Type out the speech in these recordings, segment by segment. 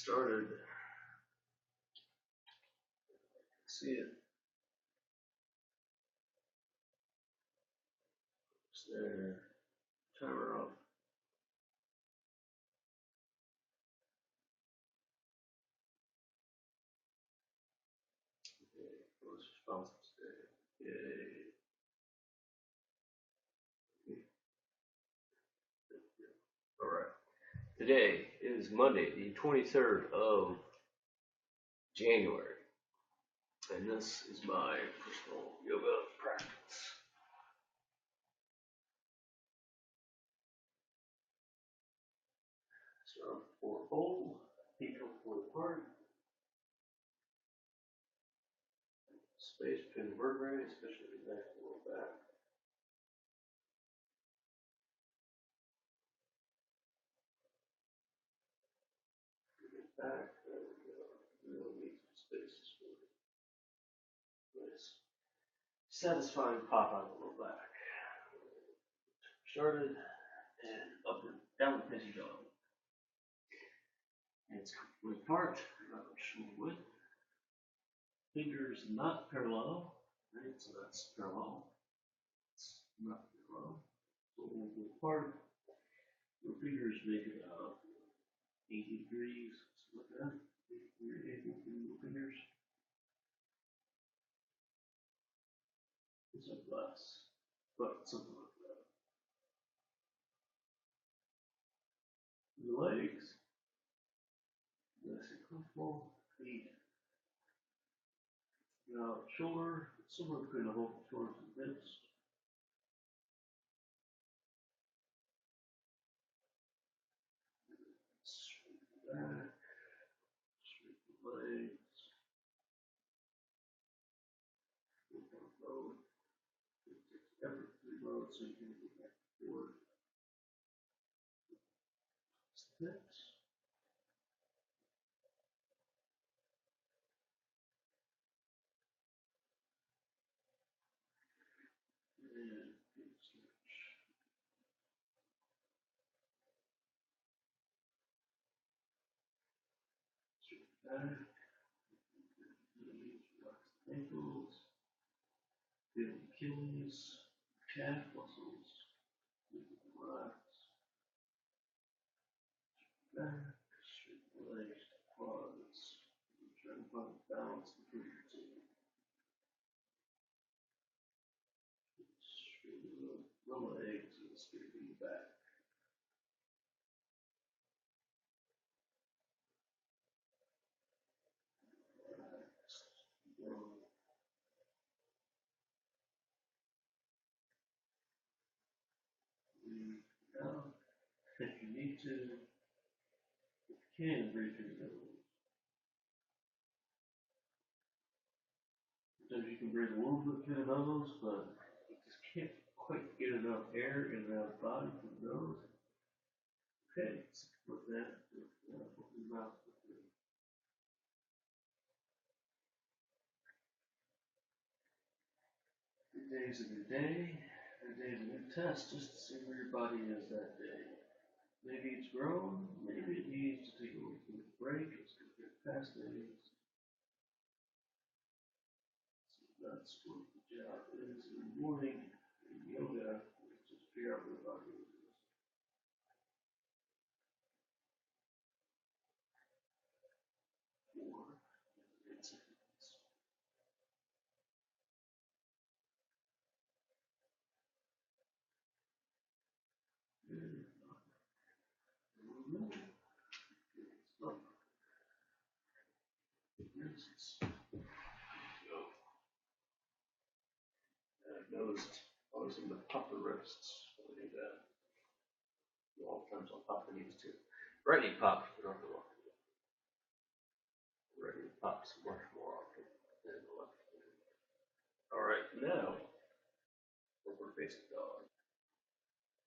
started. See it. It's there. Timer off. Okay. Most responsive today. Yay. Alright. Today is Monday, the 23rd of January. And this is my personal yoga practice. So, for fold, feet come forward apart. Space between the vertebrae, especially the neck and lower back. Back, there we go. We'll need some spaces for this. Satisfying pop out of the low back. Started and upward, downward facing dog. Hands completely apart, not shoulder width. Fingers not parallel, right? So that's parallel. It's not parallel. So we'll go apart. Your fingers make it about 80 degrees, something like that. Your fingers. It's like less, but something like that. The legs, nice and comfortable. Feet. Now, shoulder, somewhere between the whole shoulders and hips. Straight back, straight the legs. Load. It takes effort to load so you can get back and forward. Hips. And feet stretch. Straight back. Knees, relax the ankles. Feel the Achilles, calf muscles. Relax. Back. Straight the legs, quads. Try to find balance between the two. Straighten the legs and straighten the back. Relax. Breathe out. If you need to, if you can, breathe through your nose. Sometimes you can breathe a little bit through the nose, but you just can't quite get enough air in and out of the body from the nose. Okay, with that, open your mouth. Every day is a new day. Every day is a new test, just to see where your body is that day. Maybe it's grown, maybe it needs to take a little bit of a break as compared to past days. So that's what the job is in the morning in yoga, is just figure out where the body is. For 8 seconds. Good. Movement. Stop. Wrists. Go. And I've noticed always in the pop the wrists when I do that. A lot of times I'll pop the knees too. Right knee pops, but not the left. Right knee pops much more often than the left. All right, now over facing dog.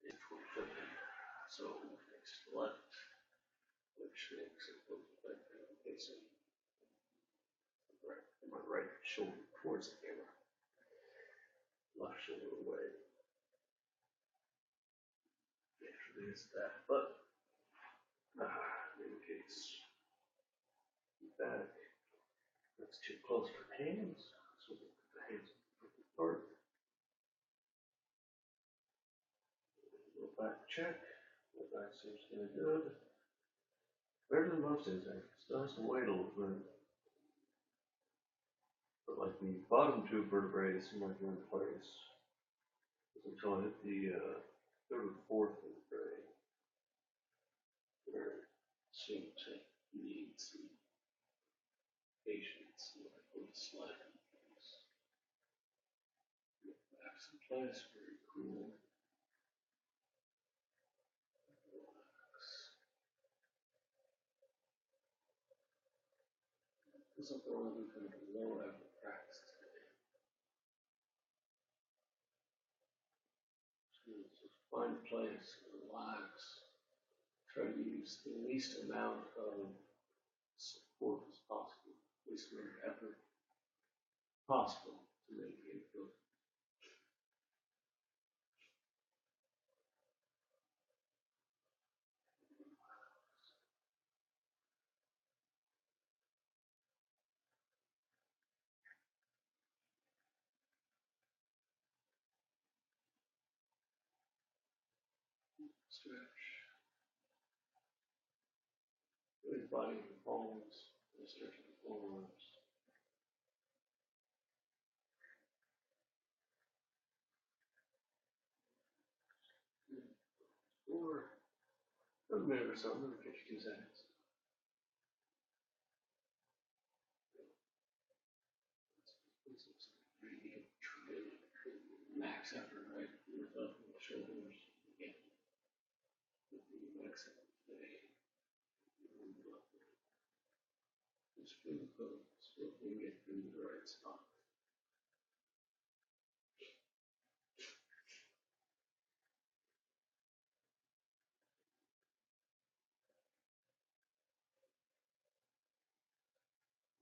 It's 27. So face left, which makes it look like I'm facing right. My right shoulder towards the camera. Left shoulder away. Actually, it's that, but in any case, It's too close for hands, so we'll put the hands apart. Go back check. Go back seems kind of good. Better than most things, I still has to wait a little bit. But like the bottom two vertebrae seem like they're in place. Until I hit the third or fourth vertebrae, where it seems to need some patience. Like a little slide in place. Back some place, very cool. This is the only kind of low level practice today. Just find a place, relax, try to use the least amount of support as possible, least amount of effort possible to make it feel stretch. Really body in the palms, and stretching the forearms. Or a minute or so, maybe 52 seconds. Max effort, right? Lift up the shoulders. Again. Max effort today. Just feel the pose. Feel we get through the right spot.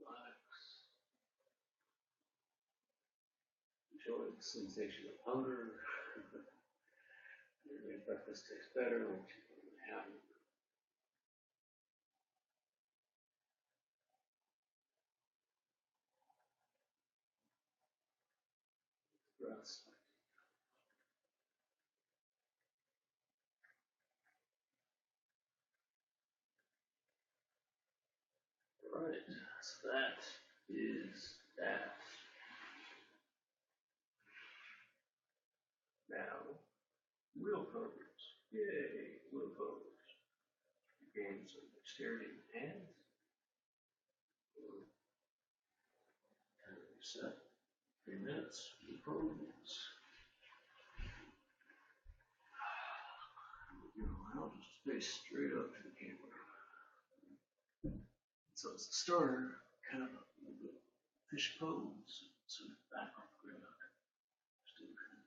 Relax. Enjoy the sensation of hunger. Your breakfast tastes better when you have it. Breaths. Alright, so that is that. Now, wheel pose. Yay, wheel pose. Gain some dexterity in the hands. Reset. 3 minutes. Wheel pose. I'll just face straight up to the camera. So as a starter, kind of a little bit fish pose, sort of back off the ground. Still kind of,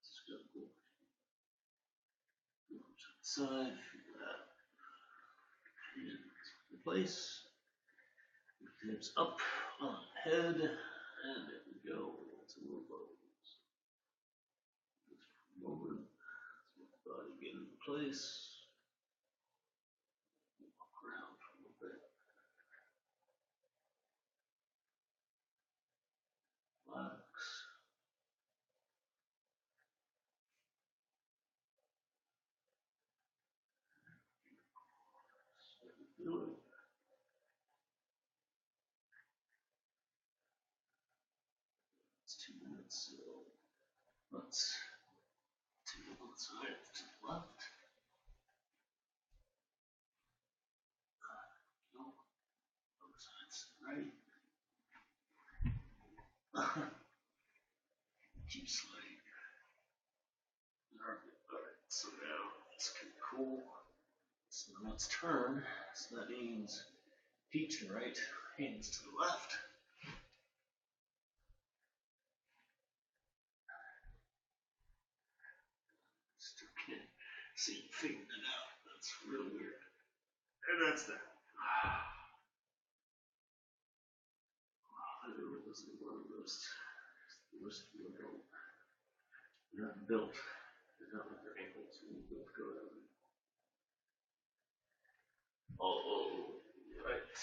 just go over to the side, figure that. Hands in place. Hips up on the head, and there we go. It's a little pose. Just for a moment, let the body get into place. Walk around for a little bit. Relax. Do it. It's 2 minutes, so let's take a look side to the left. No, other side's right. Keep sliding. Alright, so now it's kind of cool. So now let's turn. So that means feet to the right, hands to the left. Still can't see figuring it out. That's real weird. And that's that. I really doesn't want to wrist. The wrist will go. They're not built. They're not like their ankles. When you both go down. Oh, right.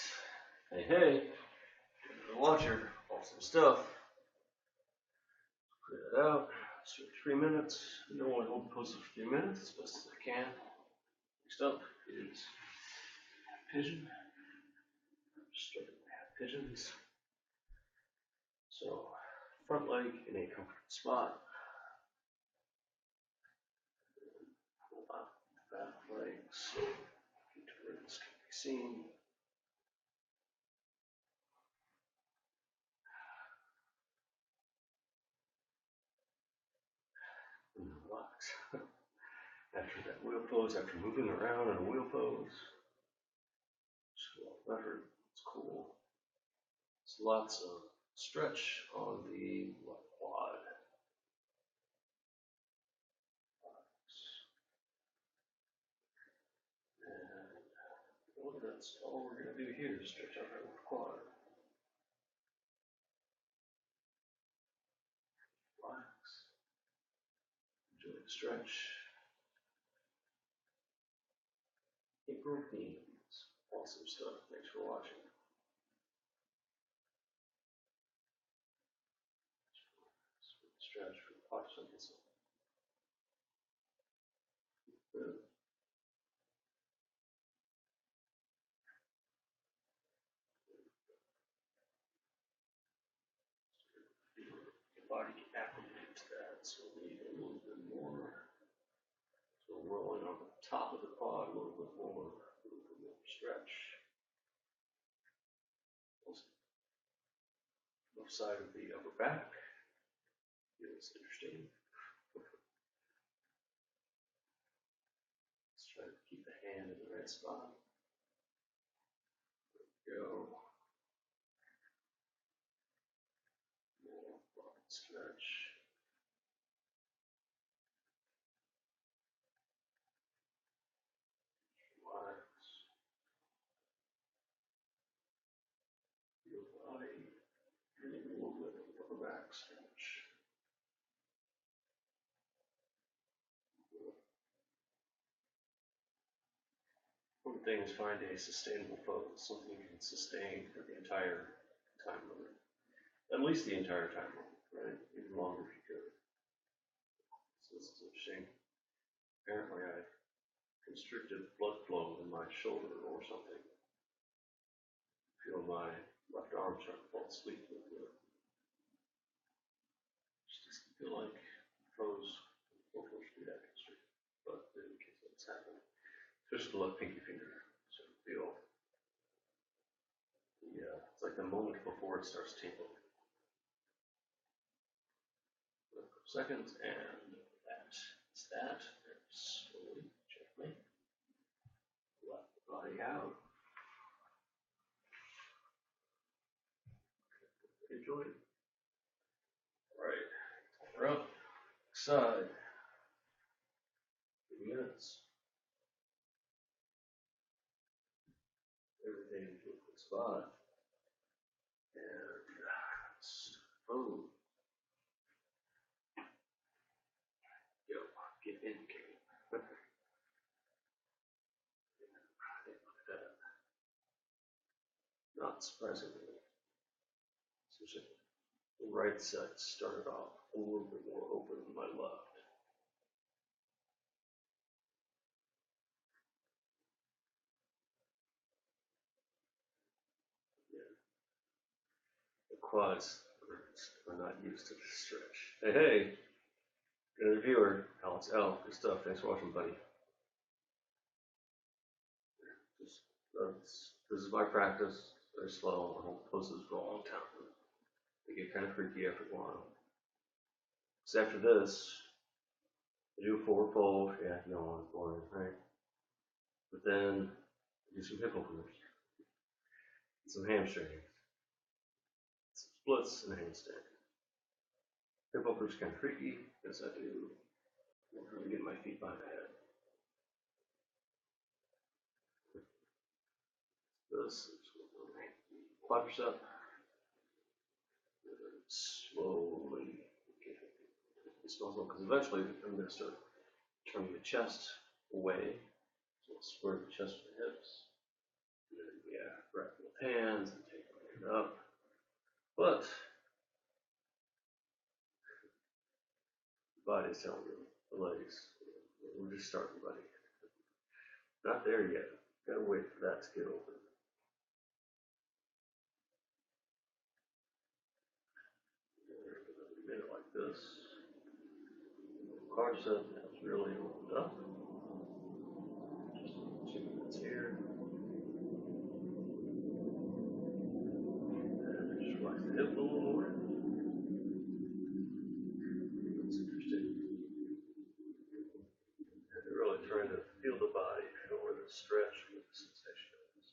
Hey, hey. for watching. Awesome stuff. Clear that out. Start 3 minutes. I don't want to hold the post for 3 minutes as best as I can. Next up is pigeon. Just starting to have pigeons. So, front leg in a comfortable spot. Pull out the back legs. Get to where this can be seen. And relax. After that wheel pose, after moving around in a wheel pose, just a lot of effort. It's cool. It's lots of stretch on the left quad. And well, that's all we're going to do here is stretch out our left quad. Relax. Enjoy the stretch. April themes. Awesome stuff. Thanks for watching. Stretch for Parkinson's. Good. Your body can acclimate to that, so we need a little bit more. So rolling on the top of the quad a little bit more stretch. Left side of the upper back. Feels interesting. Let's try to keep the hand in the right spot. There we go. More stretch. Relax. Feel the body. Getting a little bit of the upper back stretch. One thing is find a sustainable pose, something you can sustain for the entire time limit. At least the entire time limit, right? Even longer if you could. So this is interesting. Apparently I constricted blood flow in my shoulder or something. Feel my left arm start to fall asleep a little bit. Just doesn't feel like pose will be that constricted, but in case that's happening. Just the left pinky finger. Sort of feel it's like the moment before it starts tingling. Seconds, and that's that. Slowly, gently let the body out. Enjoy it. Right. We're up. Side. 2 minutes. Everything into a good spot. And boom. Yo, get indicated. Look at that. Not surprisingly. The right side started off a little bit more open than my left. Yeah. The quads are not used to this stretch. Hey, hey, good viewer, Alex L. Good stuff. Thanks for watching, buddy. This is my practice. Very slow. I don't post this for a long time. They get kind of freaky after a while. So after this, I do a forward fold. Yeah, yawn, boring, right? But then I do some hip openers, some hamstrings, some splits, and a handstand. Hip openers kind of freaky because I do really get my feet behind my head. This is quadricep. Slowly get this muscle because eventually I'm going to start turning the chest away. So I'll square the chest with the hips. And then, yeah, grab with hands and take my hand up. But the body's telling you, the legs, we're just starting, buddy. Not there yet. Gotta wait for that to get open. A minute like this. Quadricep is really opened up. Just 2 minutes here. And just relax the hip a little more. That's interesting. And really trying to feel the body, feel where the stretch, where the sensation is.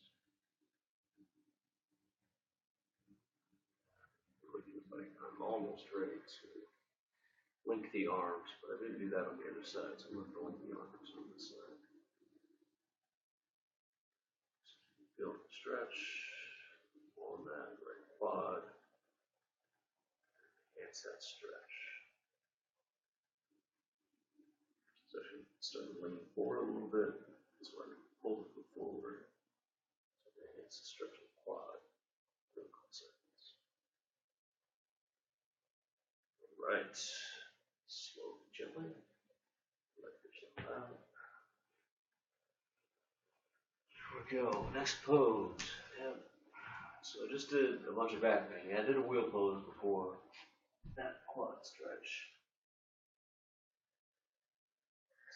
Really feels like I'm almost ready to link the arms, but I didn't do that on the other side, so I'm going to link the arms on this side. Feel the stretch on that right quad. Enhance that stretch. So I should start to lean forward a little bit. That's why I pull the foot forward. So enhance the stretch of the quad. For a couple seconds. Right. Slowly, gently. Let yourself out. Here we go. Next pose. Yep. So I just did a bunch of back bending. I did a wheel pose before that quad stretch.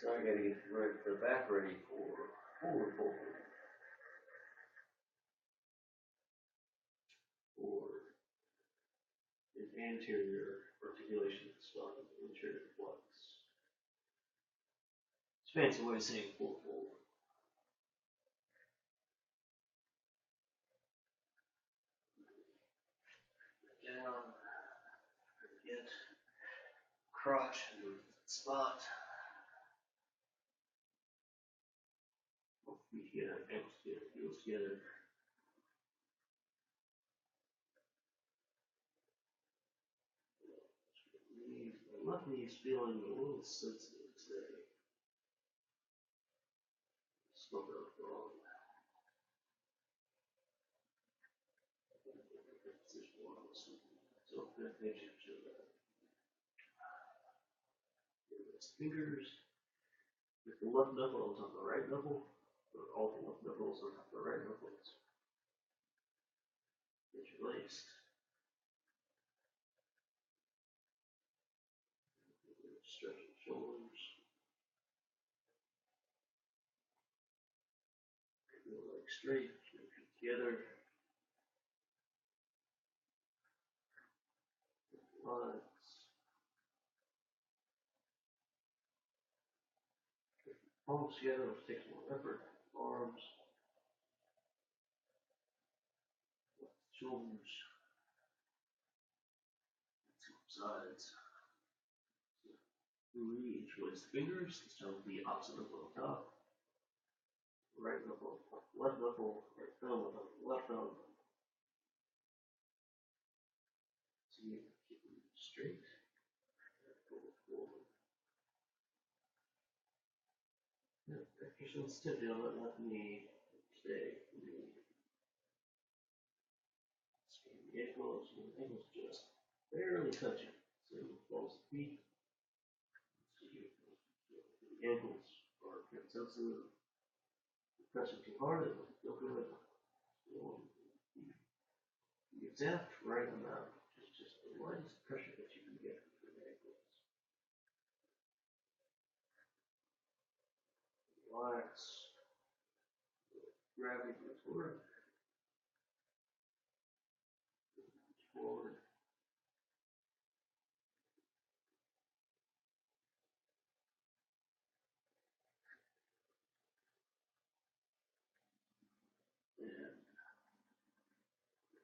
So I gotta get the back ready for forward fold. Or an anterior articulation of the spine, anterior flex. It's a fancy way of saying forward fold. Down, get crotch in the spot. Both feet together, ankles together, heels together. My left knee is feeling a little sensitive today. Smoke it up wrong. So pay attention to that. Fingers. With the left knuckle on top of the right knuckle, or all the left knuckles on top of the right knuckles. Interlaced. Stretch the shoulders. Keep your legs straight, keep your feet together. Legs. Palms together, which takes more effort. Arms. Shoulders. Sides. Interlace the fingers. Start with the opposite knuckle on top. Right knuckle, left knuckle, right thumb, left thumb. So you keep them straight. Forward. Extra sensitivity on that left knee. Stay. Scan the ankles. The ankles just barely touching. So you close the feet. The ankles are pretty sensitive. Pressing too hard, it doesn't feel good. You zap right on that. Just the lightest pressure that you can get from the ankles. Relax. Gravity goes forward. Forward. And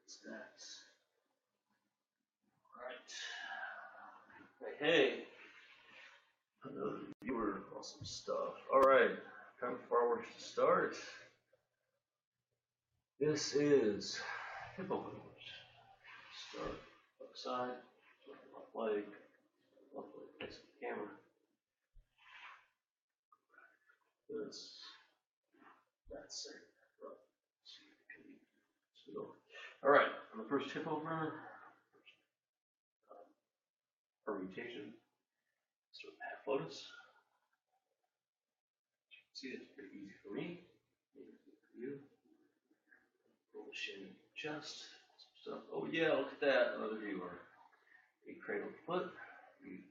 stacks. Right. Hey, another viewer, awesome stuff. Alright, time for fireworks to start. This is hip openers. Start left side, left leg facing the camera. This, that's it. Alright, on the first hip opener, permutation. Start with half lotus. See, it's pretty easy for me. Maybe for you. Roll the shin, chest, some stuff. Oh yeah, look at that, another viewer. You cradle the foot, you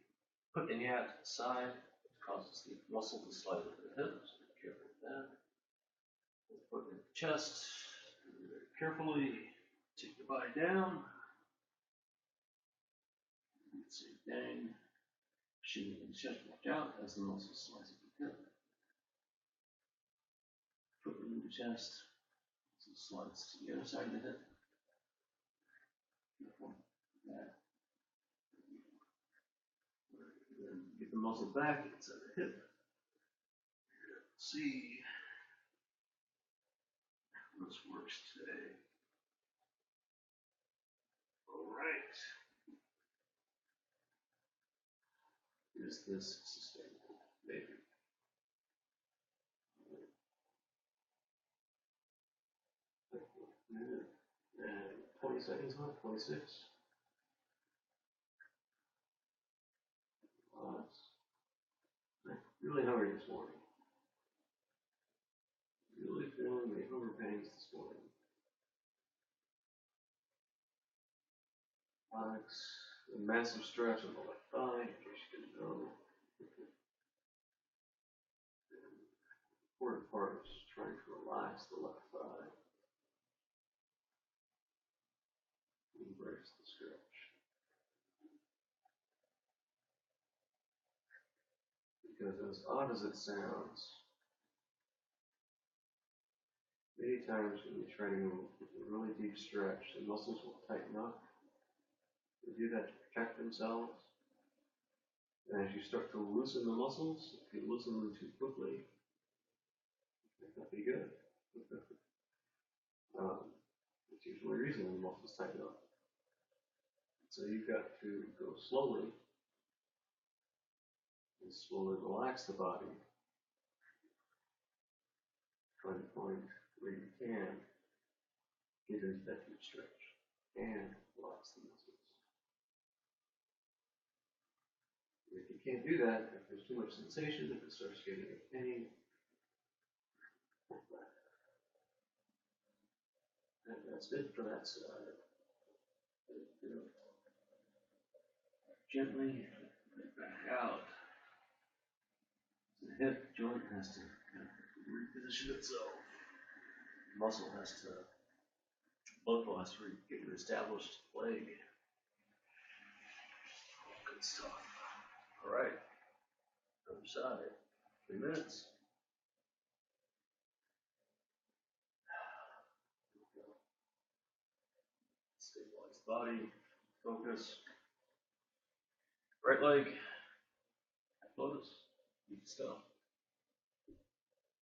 put the knee out to the side, it causes the muscle to slide over the hip, so be careful with that. Put in the chest, very carefully, take the body down. Same thing, shooting the chest back out as the muscle slides over the hip. Foot in the chest, so it slides to the other side of the hip. Careful. Yeah. Then get the muscle back inside the hip. Let's see how this works today. All right. Is this sustainable? Maybe. And 20 seconds left, 26. I'm really hungry this morning. Really feeling the hunger pangs this morning. Relax. A massive stretch on the left thigh, in case you didn't know. The important part is trying to relax the left thigh. Embrace the stretch. Because as odd as it sounds, many times when you try to move with a really deep stretch, the muscles will tighten up. They do that to protect themselves. And as you start to loosen the muscles, if you loosen them too quickly, it might not be good. It's usually a reason when the muscles tighten up. So you've got to go slowly and slowly relax the body. Try to find where you can get into that deep stretch and relax the muscles. If you can't do that, if there's too much sensation, if it starts getting a pain, pull back. And that's it for that side. Gently back out. The hip joint has to reposition itself. The muscle has to, blood flow has to get an established leg. Good stuff. All right. Other side. 3 minutes. Stabilize the body. Focus. Right leg. Lotus. Deep stuff.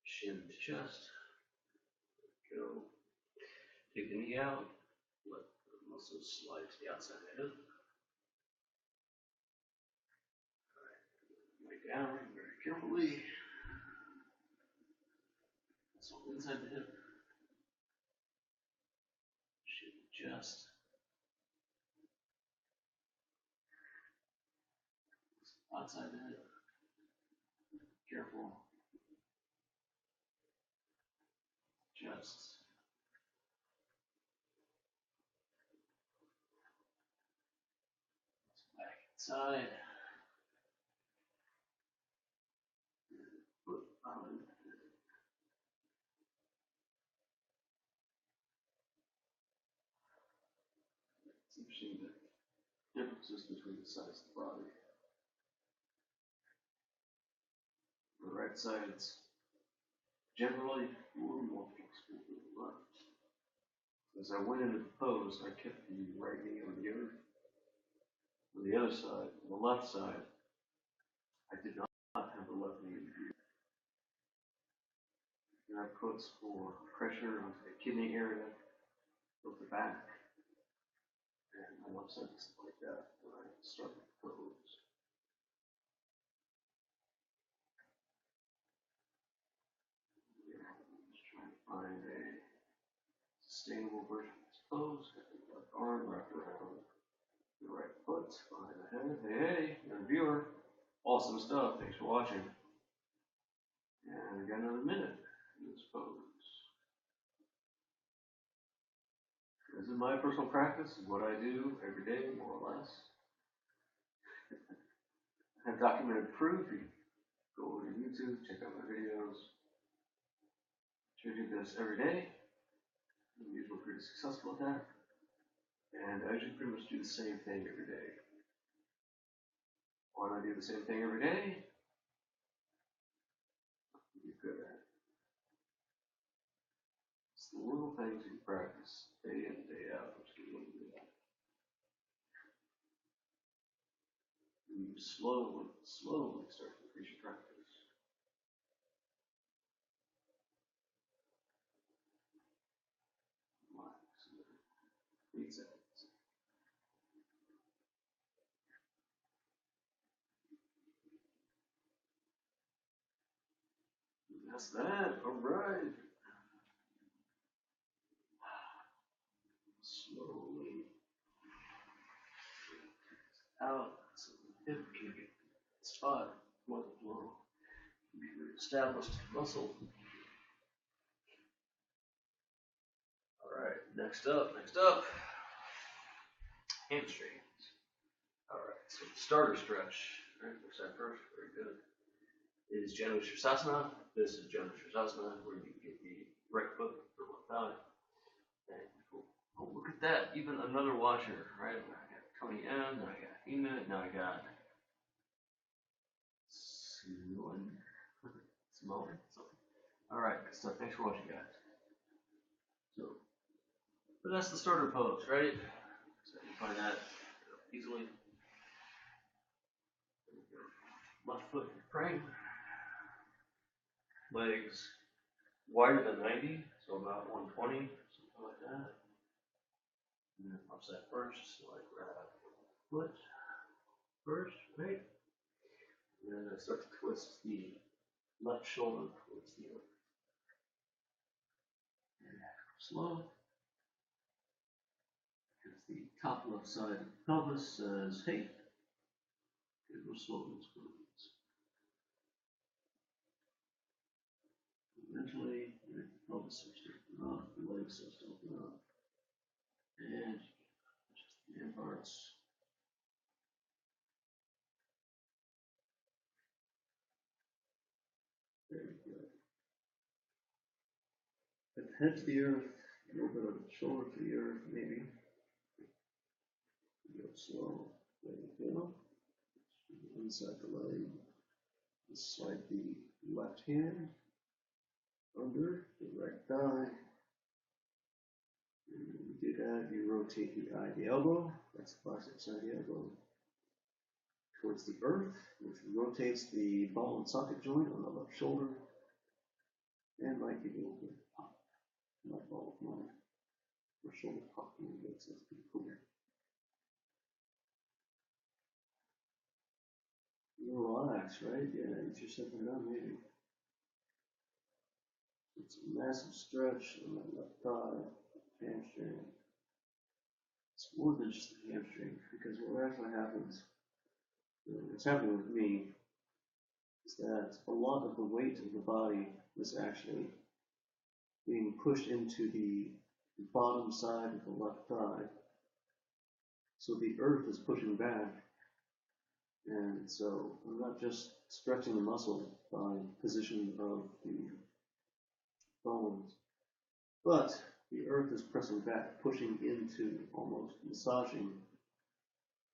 Shin to chest. Go. Take the knee out. Let the muscles slide to the outside of the hip. Right down very carefully. So inside the hip. Shin to chest. Outside the hip. Careful. Chest. Back inside. Foot on. It's interesting the differences between the sides of the body. On the right side, it's generally a little more flexible than the left. As I went into the pose, I kept the right knee on the other. On the other side, on the left side, I did not have the left knee in view. And that puts more pressure onto the kidney area of the back. And my left side is like that when I start the pose. Just trying to find a sustainable version of this pose. Got the left arm wrapped around the right foot behind the Hey, you're a viewer. Awesome stuff. Thanks for watching. And we got another minute in this pose. This is my personal practice, is what I do every day, more or less. I have documented proof. You go over to YouTube, check out my videos. I do this every day. I'm usually pretty successful at that. And I usually pretty much do the same thing every day. Why do I do the same thing every day? You're good at it. It's the little things you practice day in, day out, which you really do. You slowly start to increase your practice. Relax. 8 seconds. That's that. All right. Slowly out. So the hip can get spot blood flow. Be reestablished muscle. All right. Next up. Hamstrings. All right. So the starter stretch. All right. What's that first? Very good. Is Janushirasana. This is Janushirasana, where you get the right foot for one thigh. And oh, look at that. Even another watcher, right? I got Tony M, then I got Emit, now I got Simone. Alright, good stuff. Thanks for watching, guys. So, but that's the starter pose, right? So you find that easily. Left foot praying. Legs wider than 90, so about 120, something like that. And then upside first, so like grab foot first, right? And then I start to twist the left shoulder towards the other. Slow. Because the top left side of the pelvis says, hey, good, we're slow in this movements. Eventually, the pelvis starts to open up, the legs starts to open up. And just the hand parts. Very good. At the head to the earth, a little bit of the shoulder to the earth, maybe. Go slow. There you go. Inside the leg. Slide the left hand under the right thigh. And when you do that, you rotate the eye of the elbow. That's the classic side of the elbow. Towards the earth, which rotates the ball and socket joint on the left shoulder. And might give you a little bit of pop. My ball with my shoulder pop a little bit, so that's pretty cool. Relax, right? Yeah, ease yourself down, maybe. It's a massive stretch on that left thigh, hamstring. It's more than just the hamstring, because what actually happens, what's happening with me, is that a lot of the weight of the body is actually being pushed into the bottom side of the left thigh. So the earth is pushing back. And so I'm not just stretching the muscle by position of the bones, but the earth is pressing back, pushing into, almost massaging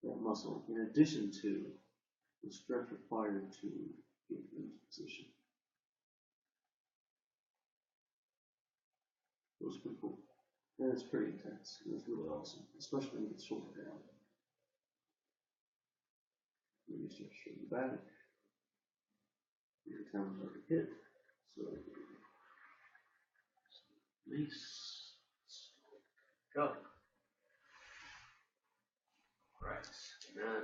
that muscle, in addition to the stretch required to get into position. It was pretty cool. And it's pretty intense. It was really awesome, especially when you get shoulder down. Then you start to straighten back. Your time's already hit. So, release. Go. Right. And then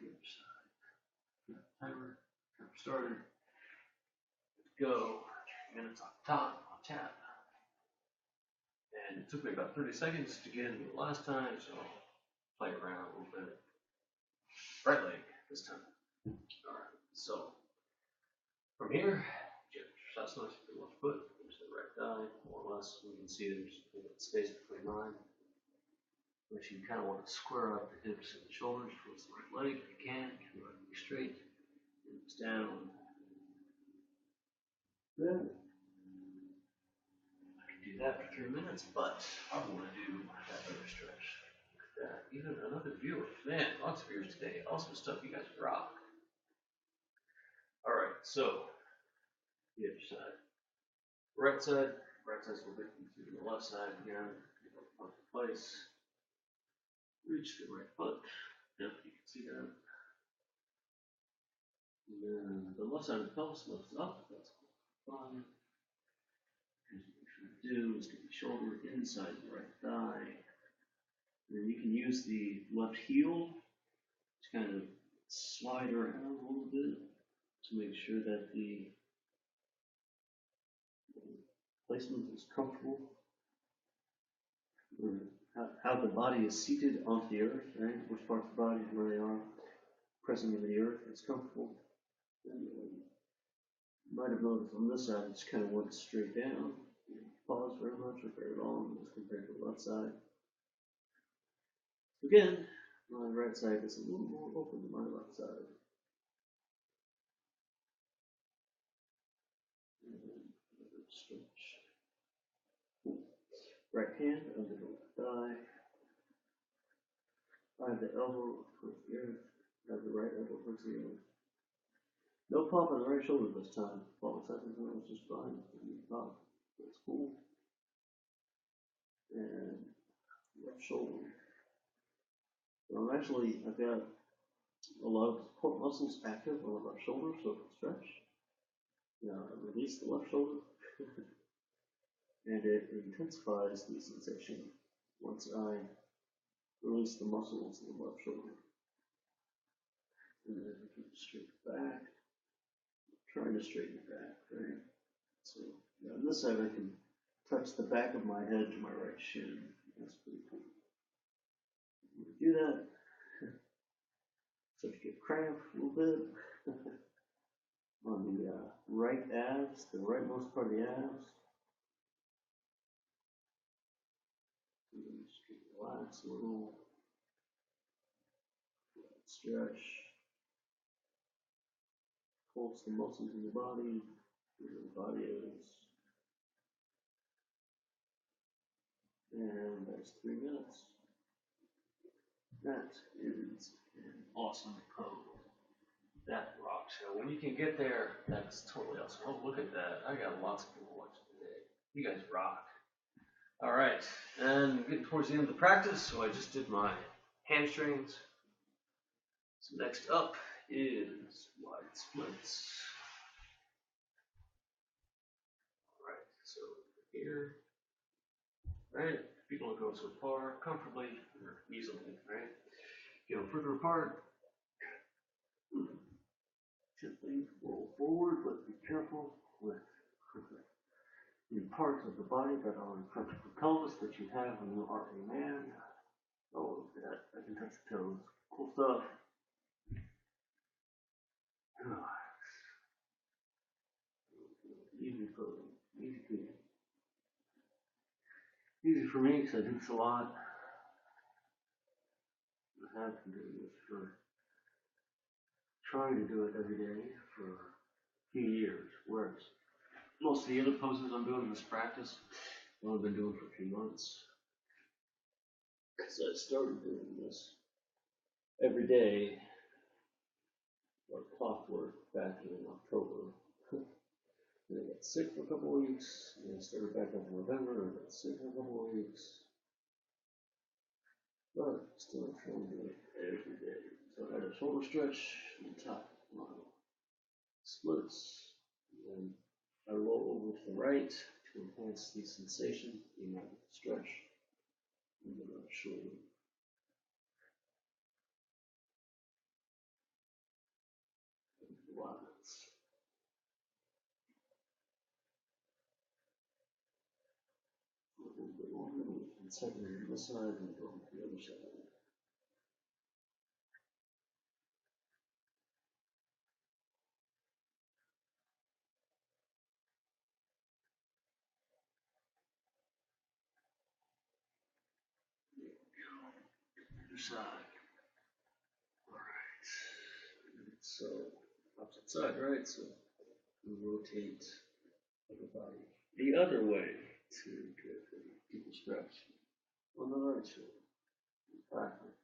the other side. Timer. Timer started. Go. 3 minutes on top, on tap. And it took me about 30 seconds to get into it last time, so play around a little bit. Right leg this time. Alright, so from here, exercise nice with the left foot, into the right thigh, more or less. You can see there's a little bit of space between mine. But you kind of want to square up the hips and the shoulders towards the right leg if you can. Keep the right leg straight. Hips down. Good. I can do that for 3 minutes, but I want to do that other stretch. Look at that. Even another viewer. Man, lots of viewers today. Awesome stuff. You guys rock. Alright, so the other side. Right side's a little bit easier than the left side again. Get the foot in place. Reach the right foot. Yep, you can see that. And then the left side of the pelvis lifts up. That's fine. What you do is get the shoulder inside the right thigh. And then you can use the left heel to kind of slide around a little bit to make sure that the placement is comfortable. How the body is seated onto the earth, right? Which parts of the body where they are pressing into the earth is comfortable. And you might have noticed on this side, it's kind of went straight down. Pause very much or very long as compared to the left side. Again, my right side is a little more open than my left side. And stretch. Right hand under the left thigh. I have the elbow towards the earth. I have the right elbow towards the earth. No pop on the right shoulder this time. Pop the second time was just fine. Pop. That's cool. And left shoulder. So I've got a lot of core muscles active on the left shoulder, so it can stretch. Now I release the left shoulder, and it intensifies the sensation once I release the muscles of the left shoulder. And then I can straighten back. Trying to straighten it back, right? So on this side, I can touch the back of my head to my right shin. That's pretty cool. Do that. So if you get cramp a little bit on the right abs, the rightmost part of the abs. Just relax a little. Stretch. Pulse the muscles in the body. Where the body is. And that's 3 minutes. That is an awesome pose. That rocks. So when you can get there, that's totally awesome. Oh, look at that. I got lots of people watching today. You guys rock. All right. And getting towards the end of the practice, so I just did my hamstrings. So next up is wide splits. All right. So here, right? People don't go so far comfortably or easily, right? Go further apart. Gently roll forward, but be careful with the parts of the body that are in front of the pelvis that you have when you are a man. Oh, look at that. I can touch the toes. Cool stuff. Easy for me. Easy for you. Easy for me because I do this a lot. I have been doing this for trying to do it every day for a few years. Whereas most of the other poses I'm doing in this practice, I've only been doing for a few months. So I started doing this every day, like clockwork, back in October. Then I got sick for a couple of weeks, and I started back up in November, and I got sick for a couple of weeks. But still trying to do it every day. So I had a shoulder stretch on top of my splits, and then I roll over to the right to enhance the sensation, the amount of stretch in the right shoulder. Lots. A little bit longer, and second on this side, and go to the other side. side. Alright. So, opposite side, right? So, we rotate everybody the other way to get a deeper stretch on the right shoulder. Backward.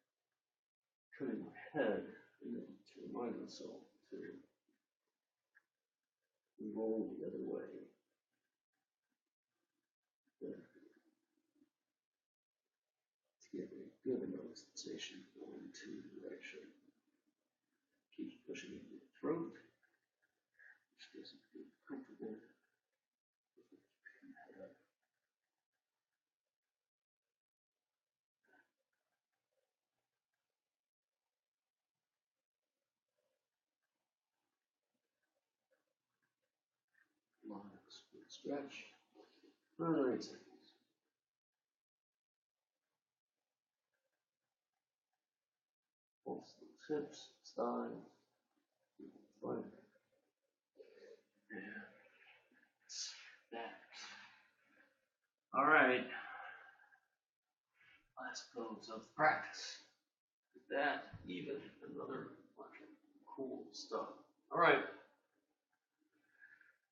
Turning my head and then to remind myself to roll the other way. There. To get a good amount of sensation onto the right shoulder. Keep pushing into the throat. Just gets it feel comfortable. Relax, stretch. Alright. Pulse those hips, thighs. Fine. And that. Alright. Last pose of practice. That, even another cool stuff. Alright.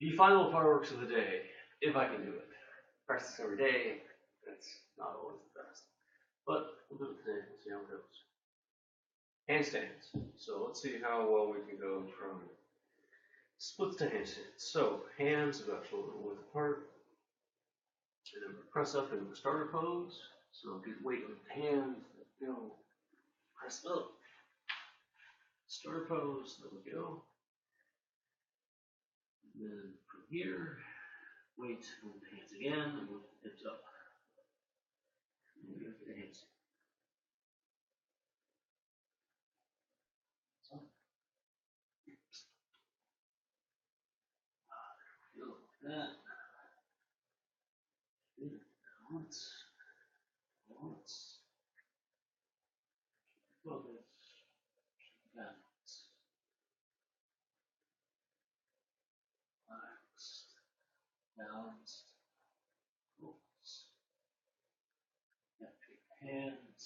The final fireworks of the day, if I can do it. Practice every day, that's not always the best. But we'll do it today, we'll see how it goes. Handstands. So let's see how well we can go from splits to handstands. So hands about shoulder width apart. And then we press up into the starter pose. So get weight on the hands. There we go. Press up. Starter pose. There we go. And then from here, weight on the hands again. And move the hips up. And we go for the hands. So, feel that. Balance. Balance. Focus. Balance. Relax. Balance. Focus. Hands.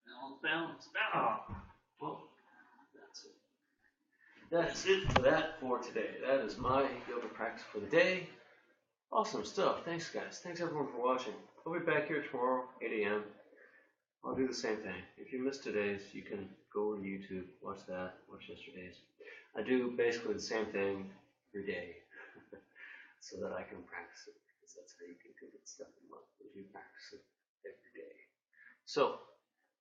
Balance, balance. Ah! Well, that's it. That's it for that for today. That is my yoga practice for the day. Awesome stuff. Thanks, guys. Thanks, everyone, for watching. I'll be back here tomorrow, 8 a.m. I'll do the same thing. If you missed today's, you can go to YouTube, watch that, watch yesterday's. I do basically the same thing every day so that I can practice it, because that's how you can do good stuff in life, is you practice it every day. So,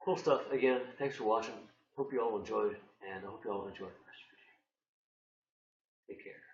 cool stuff. Again, thanks for watching. Hope you all enjoyed, and I hope you all enjoy the rest of your day. Take care.